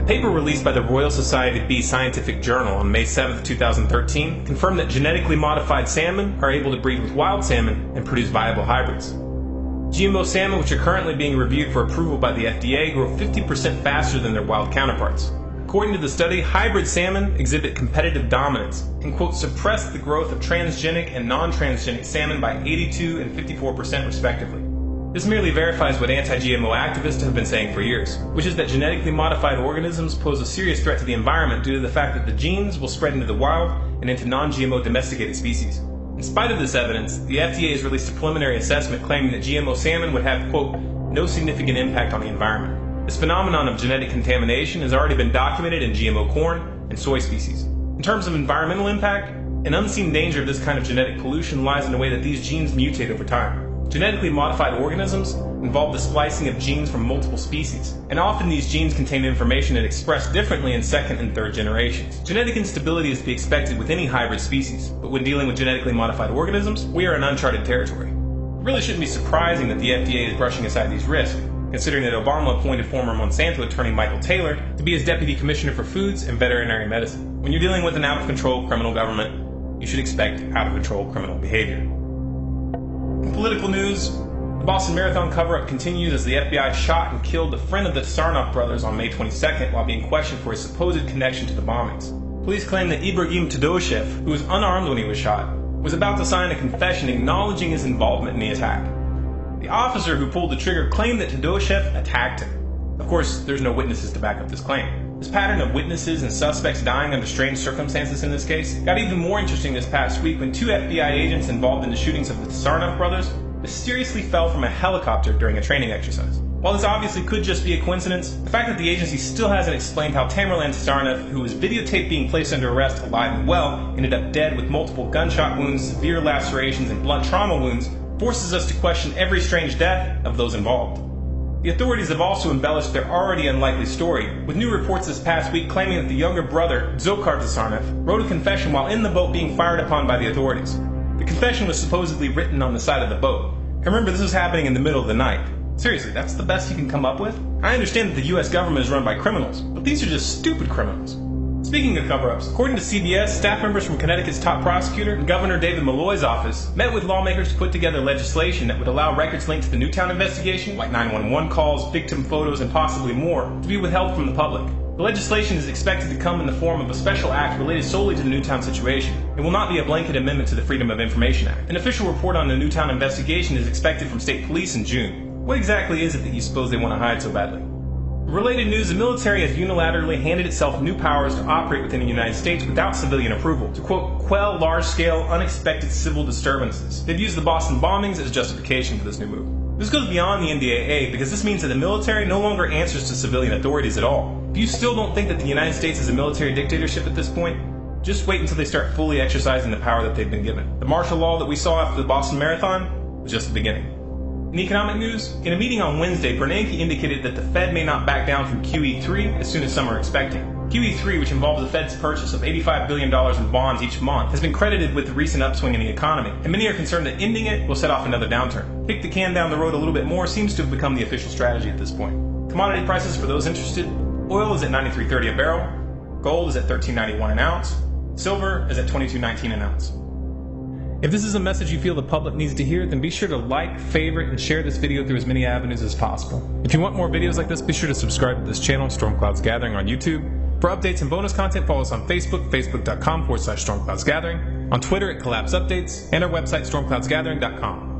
A paper released by the Royal Society Bee Scientific Journal on May 7, 2013, confirmed that genetically modified salmon are able to breed with wild salmon and produce viable hybrids. GMO salmon, which are currently being reviewed for approval by the FDA, grow 50% faster than their wild counterparts. According to the study, hybrid salmon exhibit competitive dominance and, quote, suppress the growth of transgenic and non-transgenic salmon by 82 and 54% respectively. This merely verifies what anti-GMO activists have been saying for years, which is that genetically modified organisms pose a serious threat to the environment due to the fact that the genes will spread into the wild and into non-GMO domesticated species. In spite of this evidence, the FDA has released a preliminary assessment claiming that GMO salmon would have, quote, no significant impact on the environment. This phenomenon of genetic contamination has already been documented in GMO corn and soy species. In terms of environmental impact, an unseen danger of this kind of genetic pollution lies in the way that these genes mutate over time. Genetically modified organisms involve the splicing of genes from multiple species, and often these genes contain information and expressed differently in second and third generations. Genetic instability is to be expected with any hybrid species, but when dealing with genetically modified organisms, we are in uncharted territory. It really shouldn't be surprising that the FDA is brushing aside these risks, considering that Obama appointed former Monsanto attorney Michael Taylor to be his deputy commissioner for foods and veterinary medicine. When you're dealing with an out-of-control criminal government, you should expect out-of-control criminal behavior. In political news, the Boston Marathon cover-up continues as the FBI shot and killed a friend of the Tsarnaev brothers on May 22nd while being questioned for his supposed connection to the bombings. Police claim that Ibrahim Todoshev, who was unarmed when he was shot, was about to sign a confession acknowledging his involvement in the attack. The officer who pulled the trigger claimed that Todoshev attacked him. Of course, there's no witnesses to back up this claim. This pattern of witnesses and suspects dying under strange circumstances in this case got even more interesting this past week when two FBI agents involved in the shootings of the Tsarnaev brothers mysteriously fell from a helicopter during a training exercise. While this obviously could just be a coincidence, the fact that the agency still hasn't explained how Tamerlan Tsarnaev, who was videotaped being placed under arrest alive and well, ended up dead with multiple gunshot wounds, severe lacerations, and blunt trauma wounds, forces us to question every strange death of those involved. The authorities have also embellished their already unlikely story, with new reports this past week claiming that the younger brother, Dzhokhar Tsarnaev, wrote a confession while in the boat being fired upon by the authorities. The confession was supposedly written on the side of the boat. And remember, this was happening in the middle of the night. Seriously, that's the best you can come up with? I understand that the US government is run by criminals, but these are just stupid criminals. Speaking of cover-ups, according to CBS, staff members from Connecticut's top prosecutor and Governor David Malloy's office met with lawmakers to put together legislation that would allow records linked to the Newtown investigation, like 911 calls, victim photos, and possibly more, to be withheld from the public. The legislation is expected to come in the form of a special act related solely to the Newtown situation. It will not be a blanket amendment to the Freedom of Information Act. An official report on the Newtown investigation is expected from state police in June. What exactly is it that you suppose they want to hide so badly? Related news, the military has unilaterally handed itself new powers to operate within the United States without civilian approval, to, quote, quell large-scale, unexpected civil disturbances. They've used the Boston bombings as justification for this new move. This goes beyond the NDAA because this means that the military no longer answers to civilian authorities at all. If you still don't think that the United States is a military dictatorship at this point, just wait until they start fully exercising the power that they've been given. The martial law that we saw after the Boston Marathon was just the beginning. In economic news, in a meeting on Wednesday, Bernanke indicated that the Fed may not back down from QE3 as soon as some are expecting. QE3, which involves the Fed's purchase of $85 billion in bonds each month, has been credited with the recent upswing in the economy, and many are concerned that ending it will set off another downturn. Kick the can down the road a little bit more seems to have become the official strategy at this point. Commodity prices for those interested: oil is at $93.30 a barrel, gold is at $13.91 an ounce, silver is at $22.19 an ounce. If this is a message you feel the public needs to hear, then be sure to like, favorite, and share this video through as many avenues as possible. If you want more videos like this, be sure to subscribe to this channel, Storm Clouds Gathering, on YouTube. For updates and bonus content, follow us on Facebook, facebook.com/stormcloudsgathering, on Twitter at Collapse Updates, and our website, stormcloudsgathering.com.